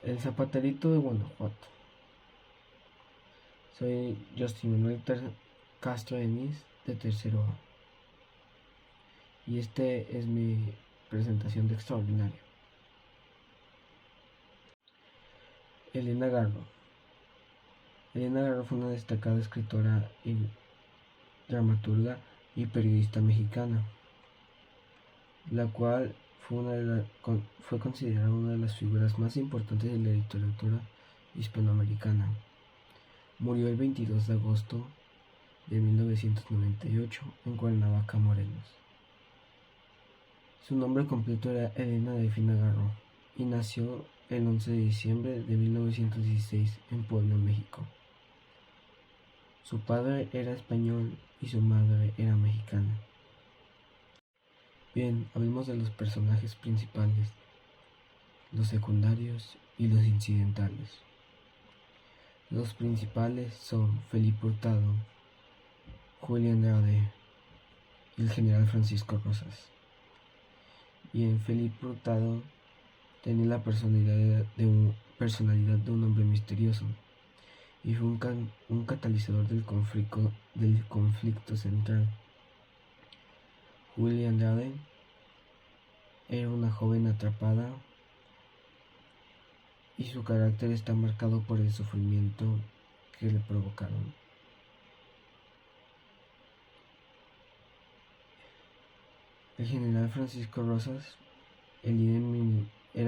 El Zapaterito de Guanajuato. Soy Justin Manuel Castro Denis, de tercero A. Y este es mi presentación de extraordinario. Elena Garro. Elena Garro fue una destacada escritora y dramaturga y periodista mexicana, la cual fue considerada una de las figuras más importantes de la literatura hispanoamericana. Murió el 22 de agosto de 1998 en Cuernavaca, Morelos. Su nombre completo era Elena Delfina Garro y nació el 11 de diciembre de 1916 en Puebla, México. Su padre era español y su madre era mexicana. Bien, hablemos de los personajes principales, los secundarios y los incidentales. Los principales son Felipe Hurtado, Julia Andrade y el general Francisco Rosas. Bien, Felipe Hurtado tenía la personalidad de un hombre misterioso y fue un catalizador del conflicto central. Julia Andrade era una joven atrapada y su carácter está marcado por el sufrimiento que le provocaron. El general Francisco Rosas era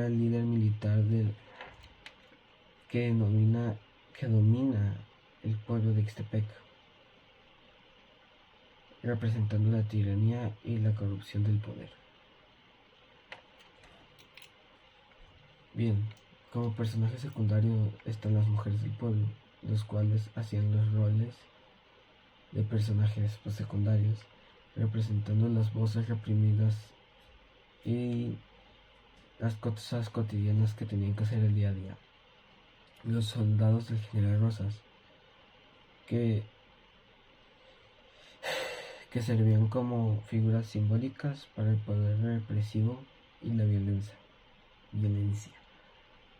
el líder militar que domina el pueblo de Ixtepec, representando la tiranía y la corrupción del poder. Bien, como personaje secundario están las mujeres del pueblo, los cuales hacían los roles de personajes secundarios, representando las voces reprimidas y las cosas cotidianas que tenían que hacer el día a día. Los soldados del general Rosas, que servían como figuras simbólicas para el poder represivo y la violencia.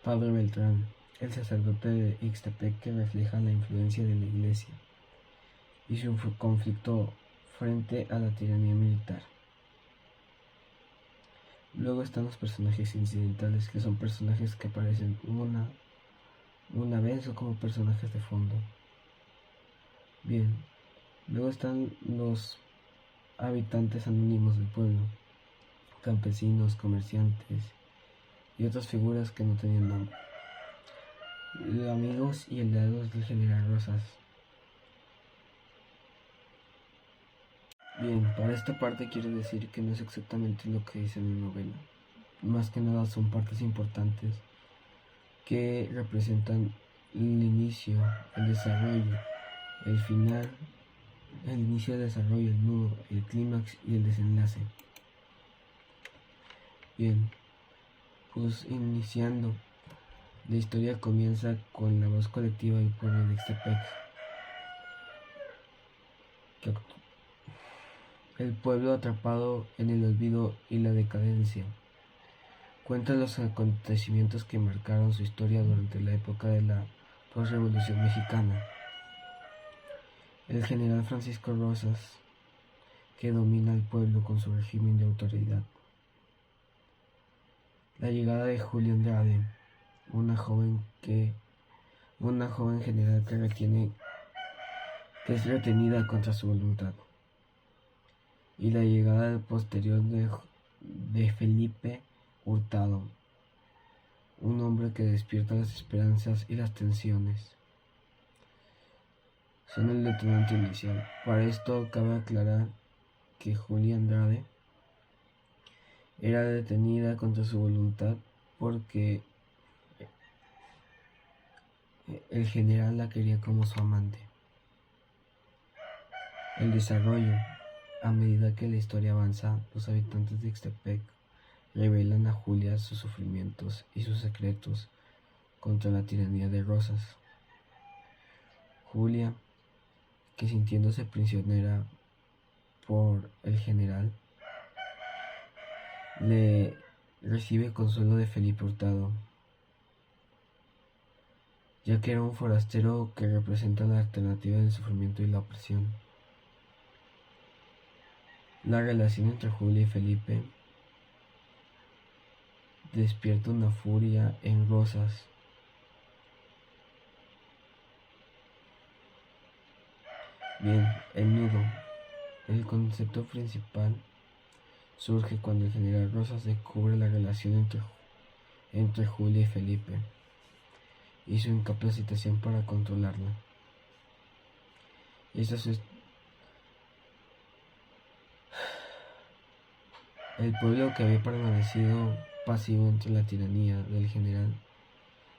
Padre Beltrán, el sacerdote de Ixtepec, que refleja la influencia de la iglesia y su conflicto frente a la tiranía militar. Luego están los personajes incidentales, que son personajes que aparecen una vez o como personajes de fondo. Bien, luego están los habitantes anónimos del pueblo, campesinos, comerciantes y otras figuras que no tenían nombre. Amigos y aliados del general Rosas. Bien, para esta parte quiero decir que no es exactamente lo que dice mi novela. Más que nada son partes importantes que representan el inicio, el desarrollo, el final, el inicio del desarrollo, el nudo, el clímax y el desenlace. Bien, pues iniciando, la historia comienza con la voz colectiva del pueblo de Ixtepec. El pueblo atrapado en el olvido y la decadencia. Cuenta los acontecimientos que marcaron su historia durante la época de la posrevolución mexicana. El general Francisco Rosas, que domina al pueblo con su régimen de autoridad. La llegada de Julia Andrade, una joven general que es retenida contra su voluntad. Y la llegada posterior de Felipe Hurtado, un hombre que despierta las esperanzas y las tensiones. Son el detonante inicial. Para esto cabe aclarar que Julia Andrade era detenida contra su voluntad porque el general la quería como su amante. El desarrollo. A medida que la historia avanza, los habitantes de Ixtepec revelan a Julia sus sufrimientos y sus secretos contra la tiranía de Rosas. Julia, que sintiéndose prisionera por el general, le recibe consuelo de Felipe Hurtado, ya que era un forastero que representa la alternativa del sufrimiento y la opresión. La relación entre Julia y Felipe despierta una furia en Rosas. Bien, el nudo. El concepto principal surge cuando el general Rosas descubre la relación entre Julia y Felipe y su incapacitación para controlarla. El pueblo, que había permanecido pasivo ante la tiranía del general,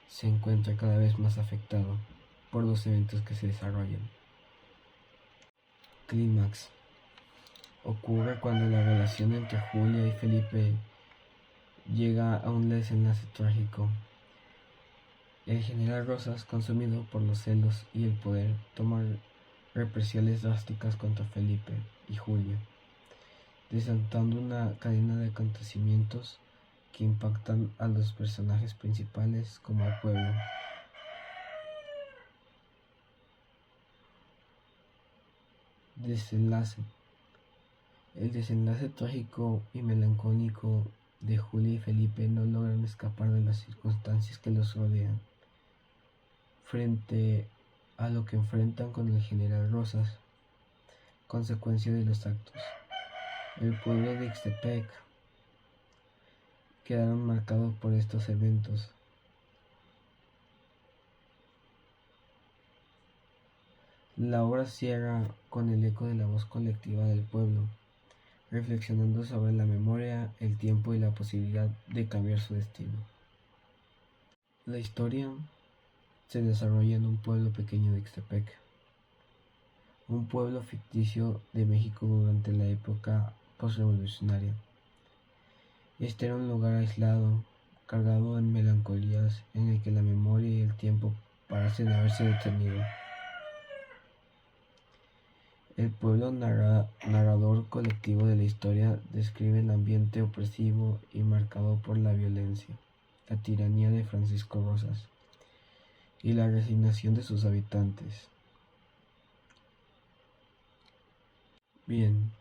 se encuentra cada vez más afectado por los eventos que se desarrollan. Clímax. Ocurre cuando la relación entre Julia y Felipe llega a un desenlace trágico. El general Rosas, consumido por los celos y el poder, toma represalias drásticas contra Felipe y Julia, desatando una cadena de acontecimientos que impactan a los personajes principales como al pueblo. Desenlace. El desenlace trágico y melancólico de Julia y Felipe no logran escapar de las circunstancias que los rodean. Frente a lo que enfrentan con el general Rosas, consecuencia de los actos, el pueblo de Ixtepec quedaron marcados por estos eventos. La obra cierra con el eco de la voz colectiva del pueblo, reflexionando sobre la memoria, el tiempo y la posibilidad de cambiar su destino. La historia se desarrolla en un pueblo pequeño de Ixtepec, un pueblo ficticio de México durante la época postrevolucionaria. Este era un lugar aislado, cargado de melancolías, en el que la memoria y el tiempo parecen haberse detenido. El pueblo narrador colectivo de la historia describe el ambiente opresivo y marcado por la violencia, la tiranía de Francisco Rosas y la resignación de sus habitantes. Bien,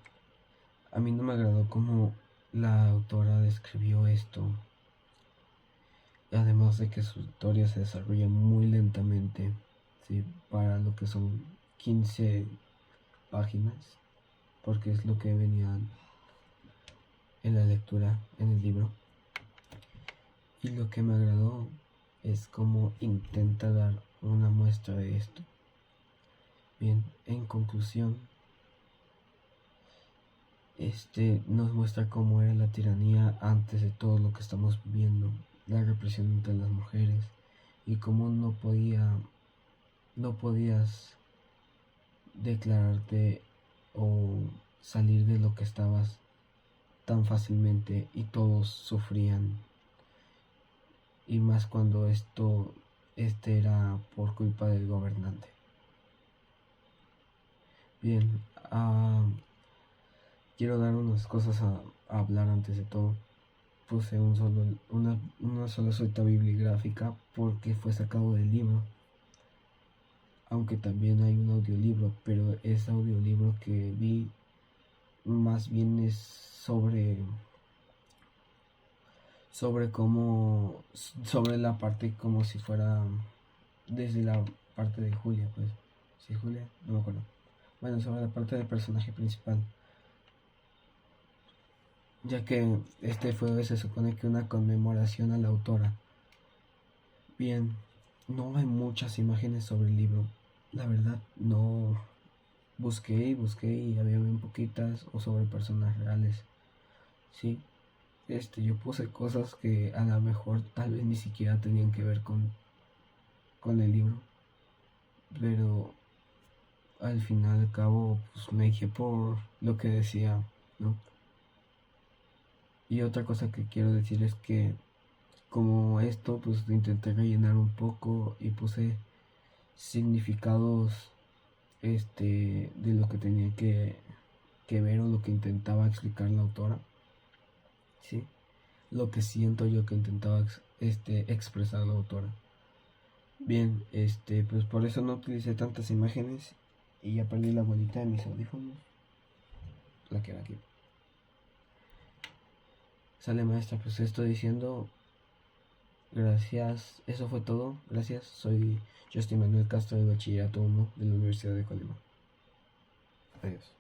a mí no me agradó cómo la autora describió esto, además de que su historia se desarrolla muy lentamente, ¿sí? Para lo que son 15 páginas, porque es lo que venía en la lectura, en el libro. Y lo que me agradó es cómo intenta dar una muestra de esto. Bien, en conclusión, nos muestra cómo era la tiranía antes de todo lo que estamos viviendo, la represión entre las mujeres y cómo no podías declararte o salir de lo que estabas tan fácilmente y todos sufrían, y más cuando este era por culpa del gobernante. Bien, quiero dar unas cosas a hablar antes de todo. Puse una sola suelta bibliográfica porque fue sacado del libro, aunque también hay un audiolibro, pero ese audiolibro que vi más bien es sobre la parte como si fuera desde la parte de Julia, pues. ¿Sí, Julia? No me acuerdo. Bueno, sobre la parte del personaje principal, ya que se supone que una conmemoración a la autora. Bien, no hay muchas imágenes sobre el libro, la verdad. No busqué y había bien poquitas, o sobre personas reales, sí. Yo puse cosas que a lo mejor tal vez ni siquiera tenían que ver con el libro, pero al final al cabo pues me dije por lo que decía, ¿no? Y otra cosa que quiero decir es que como esto pues intenté rellenar un poco y puse significados de lo que tenía que ver, o lo que intentaba explicar la autora, ¿sí? Lo que siento yo que intentaba expresar la autora. Bien, pues por eso no utilicé tantas imágenes y ya perdí la bolita de mis audífonos. La que va aquí. Sale maestra, pues estoy diciendo. Gracias, eso fue todo. Gracias, soy Justin Manuel Castro de Bachillerato 1 de la Universidad de Colima. Adiós.